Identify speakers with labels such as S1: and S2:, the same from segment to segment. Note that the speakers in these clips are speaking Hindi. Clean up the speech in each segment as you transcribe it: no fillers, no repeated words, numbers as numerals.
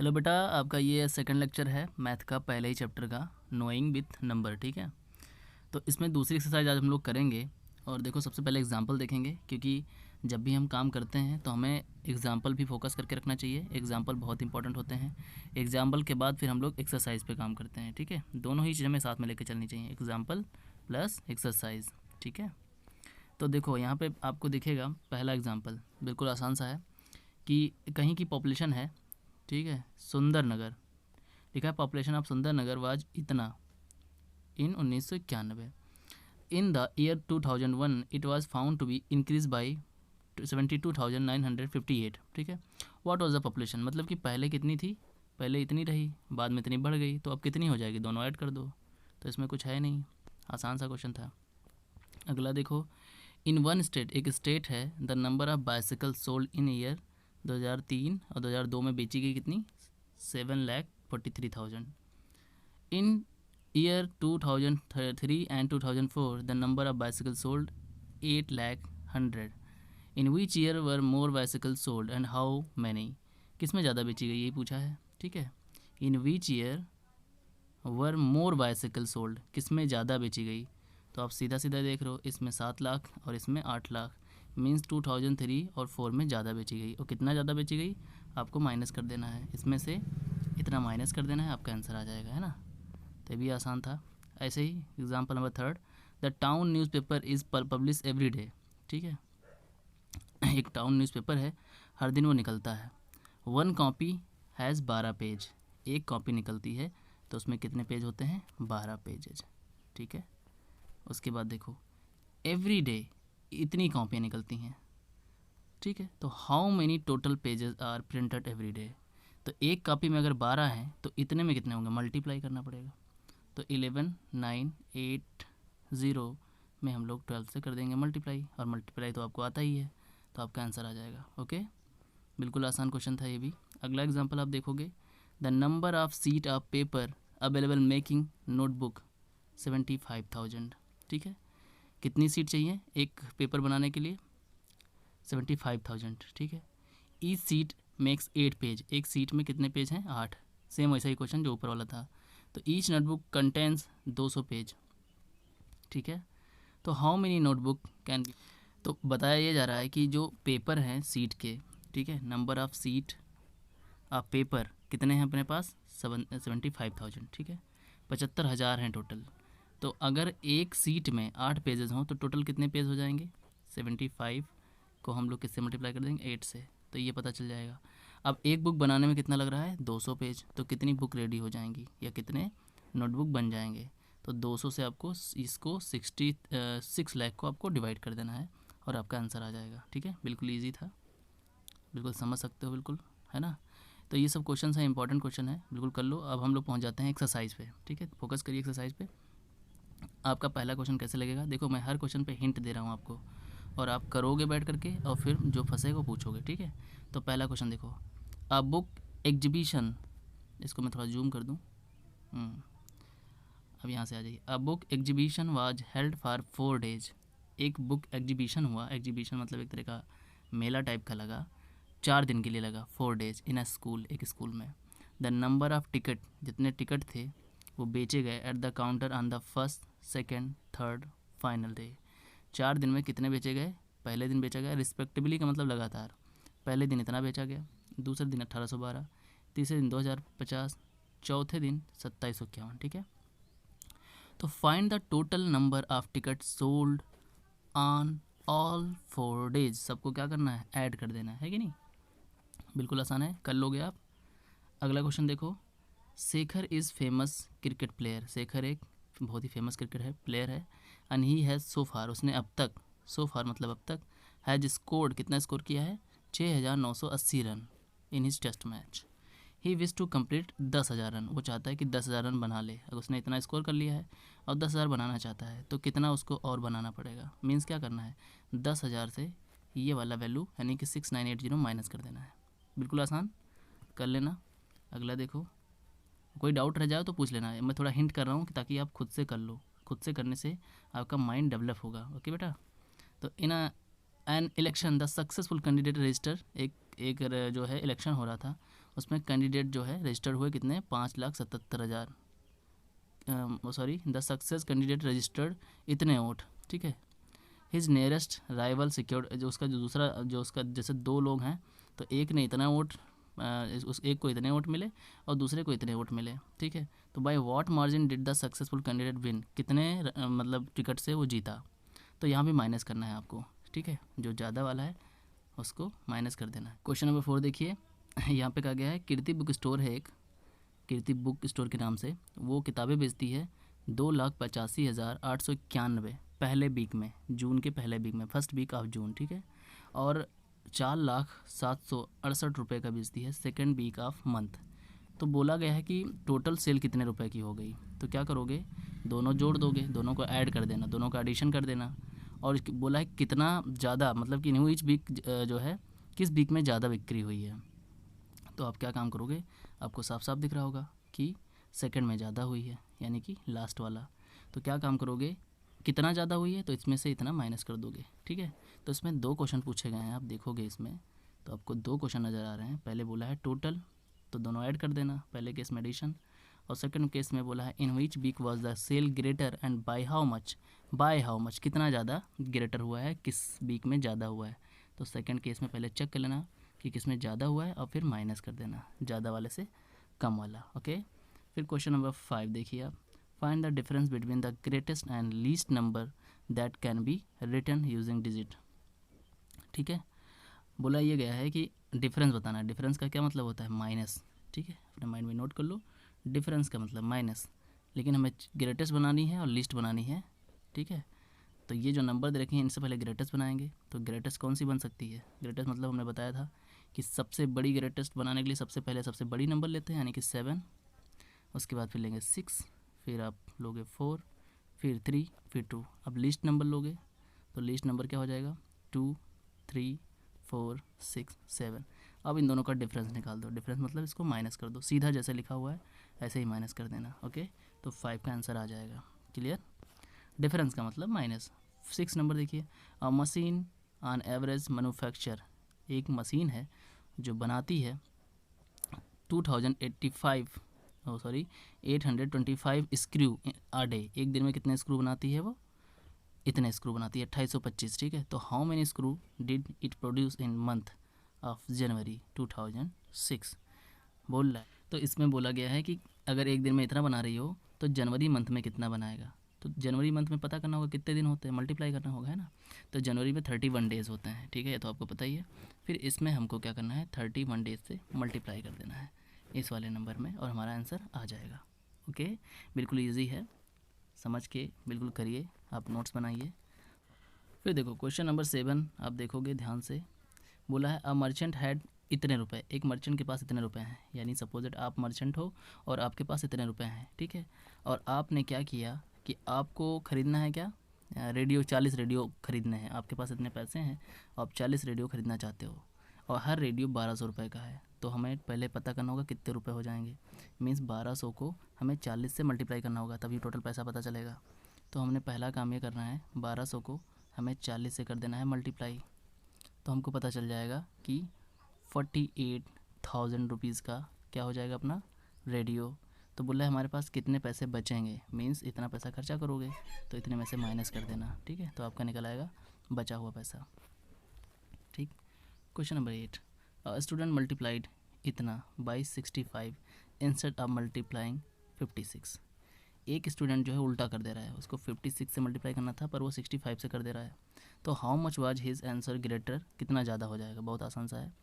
S1: हेलो बेटा, आपका ये सेकंड लेक्चर है मैथ का, पहले ही चैप्टर का, नोइंग विथ नंबर। ठीक है, तो इसमें दूसरी एक्सरसाइज आज हम लोग करेंगे। और देखो, सबसे पहले एग्जांपल देखेंगे, क्योंकि जब भी हम काम करते हैं तो हमें एग्जांपल भी फोकस करके रखना चाहिए। एग्जांपल बहुत इंपॉर्टेंट होते हैं। एग्जांपल के बाद फिर हम लोग एक्सरसाइज पे काम करते हैं। ठीक है, दोनों ही चीज़ें हमें साथ में लेकर चलनी चाहिए, एग्जाम्पल प्लस एक्सरसाइज। ठीक है, तो देखो यहाँ पे आपको दिखेगा पहला एग्जाम्पल, बिल्कुल आसान सा है कि कहीं की पॉपुलेशन है, ठीक है, सुंदरनगर लिखा है, पॉपुलेशन ऑफ सुंदरनगर वाज इतना in 1991। In the year 2001 it was found to be increase by 72,958। ठीक है, व्हाट वाज द पॉपुलेशन, मतलब कि पहले कितनी थी, पहले इतनी रही, बाद में इतनी बढ़ गई, तो अब कितनी हो जाएगी, दोनों ऐड कर दो। तो इसमें कुछ है नहीं, आसान सा क्वेश्चन था। अगला देखो, इन वन स्टेट, एक स्टेट है, the number of bicycle sold in year 2003 और 2002 में बेची गई कितनी, 7,43,000। In year 2003 and 2004 the number of bicycle sold 8,100,000। In which year were more bicycle sold and how many, किस में ज़्यादा बेची गई, यही पूछा है। ठीक है, in which year were more bicycle sold, किस में ज़्यादा बेची गई, तो आप सीधा सीधा देख रहे हो, इसमें 7 लाख और इसमें 8 लाख, मीन्स 2003 और 4 में ज़्यादा बेची गई। और कितना ज़्यादा बेची गई आपको माइनस कर देना है, इसमें से इतना माइनस कर देना है, आपका आंसर आ जाएगा, है ना। तो ये भी आसान था। ऐसे ही example number 3, the town newspaper is publish every day. ठीक है, एक टाउन न्यूज़पेपर है, हर दिन वो निकलता है। वन कॉपी हैज़ 12 पेज, एक कॉपी निकलती है तो उसमें कितने पेज होते हैं, 12 पेजेज। ठीक है, उसके बाद देखो, एवरी डे इतनी कॉपियाँ निकलती हैं। ठीक है, तो how many total pages are printed every day, तो एक कॉपी में अगर 12 हैं तो इतने में कितने होंगे, मल्टीप्लाई करना पड़ेगा। तो 11, 9, 8, 0 में हम लोग 12 से कर देंगे मल्टीप्लाई, और मल्टीप्लाई तो आपको आता ही है, तो आपका आंसर आ जाएगा। ओके, बिल्कुल आसान क्वेश्चन था ये भी। अगला एग्जांपल आप देखोगे, the number of seat of paper available making notebook 75,000। ठीक है, कितनी सीट चाहिए एक पेपर बनाने के लिए, 75,000। ठीक है, ईच सीट मेक्स 8 पेज, एक सीट में कितने पेज हैं, 8। सेम वैसा ही क्वेश्चन जो ऊपर वाला था। तो ईच नोटबुक कंटेंस 200 पेज। ठीक है, तो how many notebook can be, तो बताया ये जा रहा है कि जो पेपर हैं सीट के, ठीक है, number of seat of paper कितने हैं अपने पास, 75,000। ठीक है, 75,000 हैं टोटल। तो अगर एक सीट में 8 पेजेस हों तो टोटल कितने पेज हो जाएंगे, 75 को हम लोग किससे मल्टीप्लाई कर देंगे, 8 से, तो ये पता चल जाएगा। अब एक बुक बनाने में कितना लग रहा है, 200 पेज, तो कितनी बुक रेडी हो जाएंगी या कितने नोटबुक बन जाएंगे, तो 200 से आपको इसको 6 लाख को आपको डिवाइड कर देना है और आपका आंसर आ जाएगा। ठीक है, बिल्कुल ईजी था, बिल्कुल समझ सकते हो, बिल्कुल, है ना। तो ये सब क्वेश्चन है, इंपॉर्टेंट क्वेश्चन है, बिल्कुल कर लो। अब हम लोग पहुँच जाते हैं एक्सरसाइज पे। ठीक है, फोकस करिए एक्सरसाइज पे। आपका पहला क्वेश्चन कैसे लगेगा, देखो मैं हर क्वेश्चन पे हिंट दे रहा हूँ आपको, और आप करोगे बैठ करके और फिर जो फंसेगा वो पूछोगे। ठीक है, तो पहला क्वेश्चन देखो, अ बुक एग्जीबिशन, इसको मैं थोड़ा जूम कर दूँ, अब यहाँ से आ जाइए। A book exhibition was held for 4 days, एक बुक एग्जीबिशन हुआ, एग्जीबिशन मतलब एक तरह का मेला टाइप का लगा, 4 दिन के लिए लगा, 4 days इन अ स्कूल, एक स्कूल में। द नंबर ऑफ़ टिकट, जितने टिकट थे वो बेचे गए at the counter on the first, second, third, final day. 4 दिन में कितने बेचे गए, पहले दिन बेचा गया रिस्पेक्टिवली का मतलब लगातार, पहले दिन इतना बेचा गया, दूसरे दिन 1812, तीसरे दिन 2050, चौथे दिन 2751। ठीक है, तो find the total number of ticket sold on all 4 days, सबको क्या करना है, ऐड कर देना है कि नहीं, बिल्कुल आसान है, कर लोगे आप। अगला क्वेश्चन देखो, Shekhar is famous cricket player, Shekhar एक बहुत ही फेमस क्रिकेट है प्लेयर है, एंड ही हैज़ सो फार, उसने अब तक, सो फार मतलब अब तक, हैज़ स्कोर्ड, कितना स्कोर किया है, 6,980 run in his test match. He wish to complete 10,000 run, वो चाहता है कि 10,000 रन बना ले, अगर उसने इतना स्कोर कर लिया है और 10,000 बनाना चाहता है तो कितना उसको और बनाना पड़ेगा, मीन्स क्या करना है, 10,000 से ये वाला वैल्यू यानी कि 6980 माइनस कर देना है, बिल्कुल आसान, कर लेना। अगला देखो, कोई डाउट रह जाए तो पूछ लेना, मैं थोड़ा हिंट कर रहा हूँ ताकि आप खुद से कर लो, खुद से करने से आपका माइंड डेवलप होगा। ओके बेटा, तो in an election the successful candidate register, एक जो है इलेक्शन हो रहा था उसमें कैंडिडेट जो है रजिस्टर्ड हुए कितने 5,77,000, sorry the success candidate registered इतने वोट, ठीक है। हिज नियरेस्ट राइवल सिक्योर्ड, जो उसका जो दूसरा जो उसका जैसे दो लोग हैं तो एक ने इतना वोट, उस एक को इतने वोट मिले और दूसरे को इतने वोट मिले, ठीक है। तो by what margin did the successful candidate win, कितने मतलब टिकट से वो जीता। तो यहाँ भी माइनस करना है आपको, ठीक है, जो ज़्यादा वाला है उसको माइनस कर देना है। क्वेश्चन नंबर 4 देखिए, यहाँ पे कहा गया है कीर्ति बुक स्टोर है एक, कीर्ति बुक स्टोर के नाम से वो किताबें बेचती है 2,85,891 पहले वीक में, जून के पहले वीक में, फर्स्ट वीक ऑफ जून, ठीक है। और 4,07,68 रुपये का बेचती है सेकेंड वीक ऑफ मंथ। तो बोला गया है कि टोटल सेल कितने रुपए की हो गई। तो क्या करोगे, दोनों जोड़ दोगे, दोनों को ऐड कर देना, दोनों का एडिशन कर देना। और बोला है कितना ज़्यादा, मतलब कि न्यू ईच वीक जो है किस वीक में ज़्यादा बिक्री हुई है। तो आप क्या काम करोगे, आपको साफ साफ दिख रहा होगा कि सेकंड में ज़्यादा हुई है, यानी कि लास्ट वाला। तो क्या काम करोगे, कितना ज़्यादा हुई है तो इसमें से इतना माइनस कर दोगे, ठीक है। तो इसमें 2 क्वेश्चन पूछे गए हैं, आप देखोगे इसमें तो आपको 2 क्वेश्चन नज़र आ रहे हैं। पहले बोला है टोटल, तो दोनों ऐड कर देना, पहले केस में एडिशन। और सेकंड केस में बोला है in which week was the sale greater and by how much, by how much कितना ज़्यादा ग्रेटर हुआ है, किस वीक में ज़्यादा हुआ है। तो सेकंड केस में पहले चेक कर लेना कि किस में ज़्यादा हुआ है और फिर माइनस कर देना ज़्यादा वाले से कम वाला, ओके। फिर क्वेश्चन नंबर 5 देखिए आप, find the difference between the greatest and least number that can be written using digit, ठीक है। बोला ये गया है कि डिफरेंस बताना है। डिफरेंस का क्या मतलब होता है, माइनस, ठीक है, अपने माइंड में नोट कर लो, डिफरेंस का मतलब माइनस। लेकिन हमें ग्रेटेस्ट बनानी है और लीस्ट बनानी है, ठीक है। तो ये जो नंबर दे रखे हैं इनसे पहले ग्रेटेस्ट बनाएंगे। तो ग्रेटेस्ट कौन सी बन सकती है, ग्रेटेस्ट मतलब हमने बताया था कि सबसे बड़ी ग्रेटेस्ट बनाने के लिए सबसे पहले सबसे बड़ी नंबर लेते हैं, यानी कि 7, उसके बाद फिर लेंगे 6, फिर आप लोगे 4, फिर 3, फिर 2। अब लीस्ट नंबर लोगे तो लीस्ट नंबर क्या हो जाएगा, 2, 3, 4, 6, 7। अब इन दोनों का डिफरेंस निकाल दो, डिफरेंस मतलब इसको माइनस कर दो, सीधा जैसे लिखा हुआ है ऐसे ही माइनस कर देना, ओके। तो 5 का आंसर आ जाएगा, क्लियर। डिफरेंस का मतलब माइनस। 6 नंबर देखिए, अ मशीन ऑन एवरेज मैन्युफैक्चर, एक मशीन है जो बनाती है 825 स्क्रू आ डे, एक दिन में कितने स्क्रू बनाती है वो, इतने स्क्रू बनाती है 2825, ठीक है। तो how many screw did it produce in month of January 2006 बोल रहा है। तो इसमें बोला गया है कि अगर एक दिन में इतना बना रही हो तो जनवरी मंथ में कितना बनाएगा। तो जनवरी मंथ में पता करना होगा कितने दिन होते हैं, मल्टीप्लाई करना होगा, है ना। तो जनवरी में 31 डेज़ होते हैं, ठीक है, ये तो आपको पता ही है। फिर इसमें हमको क्या करना है, 31 डेज से मल्टीप्लाई कर देना है इस वाले नंबर में और हमारा आंसर आ जाएगा, ओके। बिल्कुल ईजी है, समझ के बिल्कुल करिए, आप नोट्स बनाइए। फिर देखो क्वेश्चन नंबर 7 आप देखोगे ध्यान से, बोला है अ मर्चेंट हैड इतने रुपए, एक मर्चेंट के पास इतने रुपए हैं, यानी सपोज आप मर्चेंट हो और आपके पास इतने रुपए हैं, ठीक है। और आपने क्या किया कि आपको ख़रीदना है क्या, रेडियो, 40 रेडियो ख़रीदने हैं, आपके पास इतने पैसे हैं, आप 40 रेडियो ख़रीदना चाहते हो और हर रेडियो 1200 रुपये का है। तो हमें पहले पता करना होगा कितने रुपए हो जाएंगे, मीन्स 1200 को हमें 40 से मल्टीप्लाई करना होगा तभी टोटल पैसा पता चलेगा। तो हमने पहला काम ये करना है, 1200 को हमें 40 से कर देना है मल्टीप्लाई। तो हमको पता चल जाएगा कि 48,000 रुपीज़ का क्या हो जाएगा अपना रेडियो। तो बोला है हमारे पास कितने पैसे बचेंगे, मीन्स इतना पैसा खर्चा करोगे तो इतने में से माइनस कर देना, ठीक है। तो आपका निकल आएगा बचा हुआ पैसा, ठीक। क्वेश्चन नंबर 8, स्टूडेंट मल्टीप्लाइड इतना बाई 65 इंस्टेड ऑफ मल्टीप्लाइंग 56। एक स्टूडेंट जो है उल्टा कर दे रहा है, उसको 56 से मल्टीप्लाई करना था पर वो 65 से कर दे रहा है। तो how much was his answer greater, कितना ज़्यादा हो जाएगा, बहुत आसान सा है।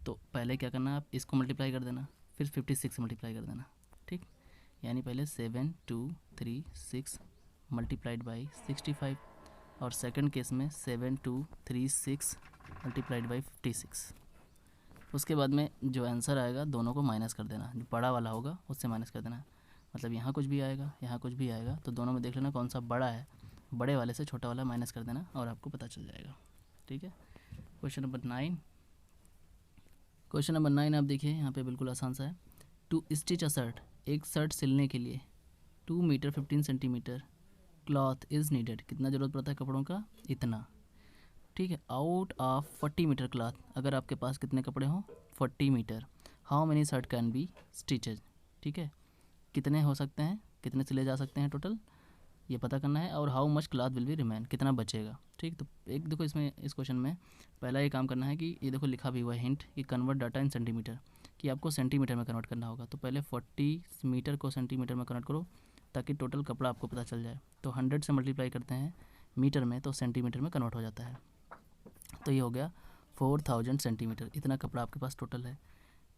S1: तो पहले क्या करना, आप इसको मल्टीप्लाई कर देना, फिर 56 से मल्टीप्लाई कर देना, ठीक। यानी पहले 7236 मल्टीप्लाइड बाई 65 और सेकंड केस में 7236 मल्टीप्लाइड बाई 56। उसके बाद में जो आंसर आएगा दोनों को माइनस कर देना, जो बड़ा वाला होगा उससे माइनस कर देना। मतलब यहाँ कुछ भी आएगा, यहाँ कुछ भी आएगा, तो दोनों में देख लेना कौन सा बड़ा है, बड़े वाले से छोटा वाला माइनस कर देना और आपको पता चल जाएगा, ठीक है। क्वेश्चन नंबर 9, क्वेश्चन नंबर 9 आप देखिए यहाँ पे बिल्कुल आसान सा है। टू स्टिच अ शर्ट, एक शर्ट सिलने के लिए 2 metre 15 centimetre cloth is needed, कितना ज़रूरत पड़ता है कपड़ों का, इतना, ठीक है। आउट ऑफ 40 मीटर क्लॉथ, अगर आपके पास कितने कपड़े हों 40 metre, how many shirt can be stitches, ठीक है, कितने हो सकते हैं, कितने सिले जा सकते हैं टोटल, ये पता करना है। और how much cloth will be remain, कितना बचेगा, ठीक। तो एक देखो इसमें इस क्वेश्चन में पहला ये काम करना है कि ये देखो लिखा भी हुआ है हिंट कि कन्वर्ट डाटा इन सेंटीमीटर, कि आपको सेंटीमीटर में कन्वर्ट करना होगा। तो पहले 40 मीटर को सेंटीमीटर में कन्वर्ट करो ताकि टोटल कपड़ा आपको पता चल जाए। तो 100 से मल्टीप्लाई करते हैं मीटर में तो सेंटीमीटर में कन्वर्ट हो जाता है। तो ये हो गया 4000 सेंटीमीटर, इतना कपड़ा आपके पास टोटल है।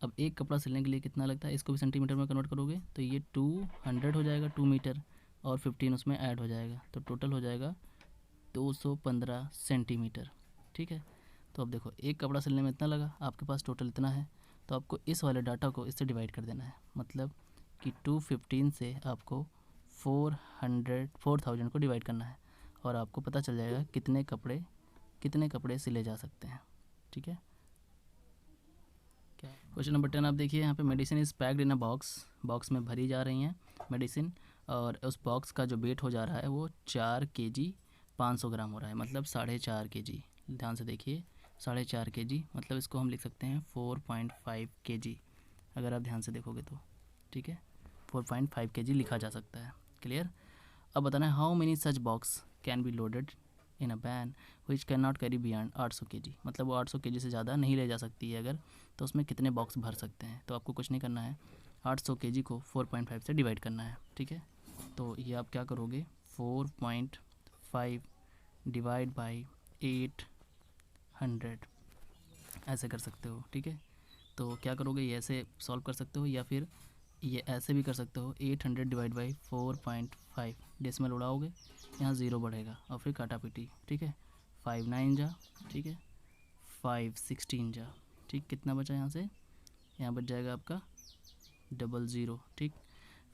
S1: अब एक कपड़ा सिलने के लिए कितना लगता है, इसको भी सेंटीमीटर में कन्वर्ट करोगे तो ये 200 हो जाएगा, 2 मीटर, और 15 उसमें ऐड हो जाएगा, तो टोटल हो जाएगा 215 सेंटीमीटर, ठीक है। तो अब देखो एक कपड़ा सिलने में इतना लगा, आपके पास टोटल इतना है, तो आपको इस वाले डाटा को इससे डिवाइड कर देना है। मतलब कि 215 से आपको 4000 को डिवाइड करना है और आपको पता चल जाएगा कितने कपड़े सिले जा सकते हैं, ठीक है। क्वेश्चन नंबर 10 आप देखिए, यहाँ पे medicine is packed in a box में भरी जा रही हैं मेडिसिन, और उस बॉक्स का जो वेट हो जा रहा है वो 4 kg 500 ग्राम हो रहा है, मतलब 4.5 kg। ध्यान से देखिए 4.5 kg, मतलब इसको हम लिख सकते हैं 4.5 kg, अगर आप ध्यान से देखोगे तो, ठीक है, 4.5 kg लिखा जा सकता है। क्लियर। अब बताना है how many such box can be loaded in a van which can not carry beyond 800 kg, मतलब वो 800 kg से ज़्यादा नहीं ले जा सकती है अगर, तो उसमें कितने बॉक्स भर सकते हैं। तो आपको कुछ नहीं करना है, 800 kg को 4.5 से डिवाइड करना है, ठीक है। तो ये आप क्या करोगे, 4.5 डिवाइड बाई 800 ऐसे कर सकते हो, ठीक है। तो क्या करोगे, ये ऐसे सॉल्व कर सकते हो या फिर ये ऐसे भी कर सकते हो, 800 डिवाइड बाई 4.5, डेसिमल उड़ाओगे यहाँ 0 बढ़ेगा और फिर काटा पीटी, ठीक है। 5 9 जा, ठीक है, 5 16 जा, ठीक। कितना बचा यहाँ से, यहाँ बच जाएगा आपका 00, ठीक।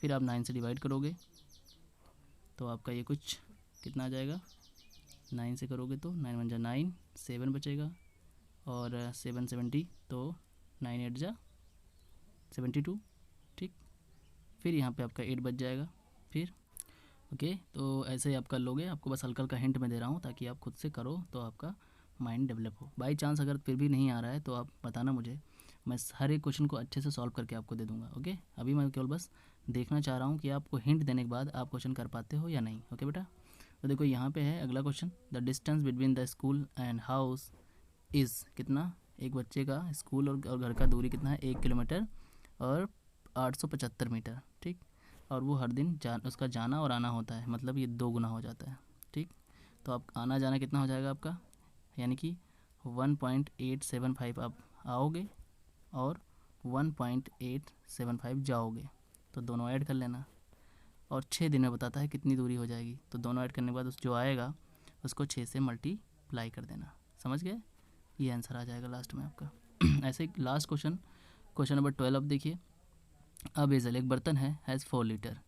S1: फिर आप 9 से डिवाइड करोगे तो आपका ये कुछ कितना आ जाएगा, 9 से करोगे तो 9 1 जा 9, 7 बचेगा, और 7 70, तो 9 8 जा 72, ठीक। फिर यहाँ पे आपका 8 बच जाएगा फिर, ओके। तो ऐसे ही आप कर लोगे, आपको बस हल्का हल्का हिंट में दे रहा हूँ ताकि आप खुद से करो तो आपका माइंड डेवलप हो। बाई चांस अगर फिर भी नहीं आ रहा है तो आप बताना मुझे, मैं हर एक क्वेश्चन को अच्छे से सॉल्व करके आपको दे दूँगा, ओके। अभी मैं केवल बस देखना चाह रहा हूँ कि आपको हिंट देने के बाद आप क्वेश्चन कर पाते हो या नहीं, ओके बेटा। तो देखो यहाँ पे है अगला question, the distance between the school and house is, कितना, एक बच्चे का स्कूल और घर का दूरी कितना है, 1 किलोमीटर और 875 मीटर, ठीक। और वो हर दिन उसका जाना और आना होता है, मतलब ये 2 गुना हो जाता है, ठीक। तो आप आना जाना कितना हो जाएगा आपका, यानी कि 1.875 आप आओगे और 1.875 जाओगे, तो दोनों ऐड कर लेना। और 6 दिन में बताता है कितनी दूरी हो जाएगी, तो दोनों ऐड करने के बाद उस जो आएगा उसको 6 से मल्टीप्लाई कर देना, समझ गए। ये आंसर आ जाएगा लास्ट में आपका। ऐसे ही लास्ट क्वेश्चन नंबर 12 देखिए, अब बेजल एक बर्तन है, हैज़ 4 लीटर,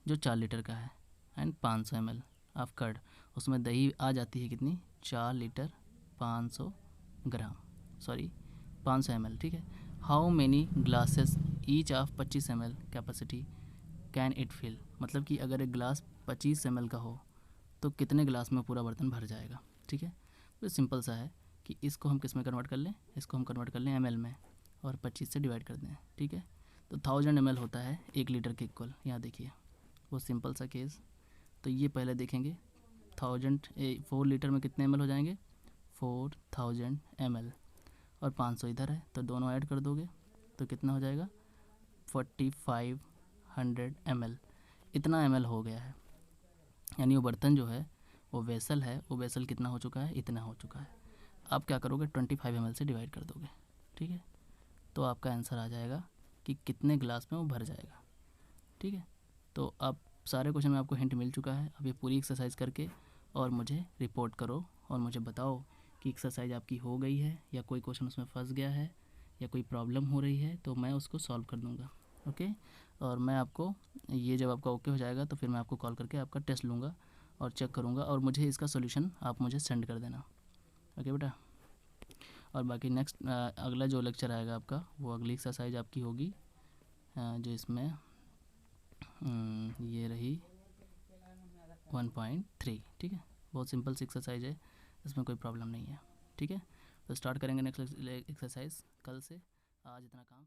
S1: जो 4 लीटर का है, एंड 500 ml ऑफ कर्ड, उसमें दही आ जाती है कितनी, 4 लीटर 500 ग्राम, सॉरी 500 ml, ठीक है। How many glasses each of 25 ml capacity can it fill, मतलब कि अगर एक गिलास 25 ml का हो तो कितने गिलास में पूरा बर्तन भर जाएगा, ठीक है। तो सिंपल सा है कि इसको हम किस में कन्वर्ट कर लें, इसको हम कन्वर्ट कर लें ml में और 25 से डिवाइड कर दें, ठीक है। तो 1000 ml होता है 1 लीटर के इक्वल, यहाँ देखिए वो सिंपल सा केस। तो ये पहले देखेंगे 4 लीटर में कितने ml हो जाएंगे, 4000 ml, और 500 इधर है तो दोनों ऐड कर दोगे तो कितना हो जाएगा, 4500 ml, इतना ml हो गया है। यानी वो बर्तन जो है वो वेसल कितना हो चुका है, इतना हो चुका है। आप क्या करोगे, 25 ml से डिवाइड कर दोगे, ठीक है। तो आपका आंसर आ जाएगा कि कितने गिलास में वो भर जाएगा, ठीक है। तो आप सारे क्वेश्चन में आपको हिंट मिल चुका है। अब ये पूरी एक्सरसाइज करके और मुझे रिपोर्ट करो और मुझे बताओ कि एक्सरसाइज आपकी हो गई है या कोई क्वेश्चन उसमें फंस गया है या कोई प्रॉब्लम हो रही है, तो मैं उसको सॉल्व कर दूँगा, ओके। और मैं आपको ये जब आपका ओके हो जाएगा तो फिर मैं आपको कॉल करके आपका टेस्ट लूँगा और चेक करूँगा, और मुझे इसका सोल्यूशन आप मुझे सेंड कर देना, ओके बेटा। और बाकी नेक्स्ट अगला जो लेक्चर आएगा आपका वो अगली एक्सरसाइज आपकी होगी, जो इसमें ये रही 1.3, ठीक है। बहुत सिंपल सी एक्सरसाइज है, इसमें कोई प्रॉब्लम नहीं है, ठीक है। तो स्टार्ट करेंगे नेक्स्ट एक्सरसाइज कल से। आज इतना काम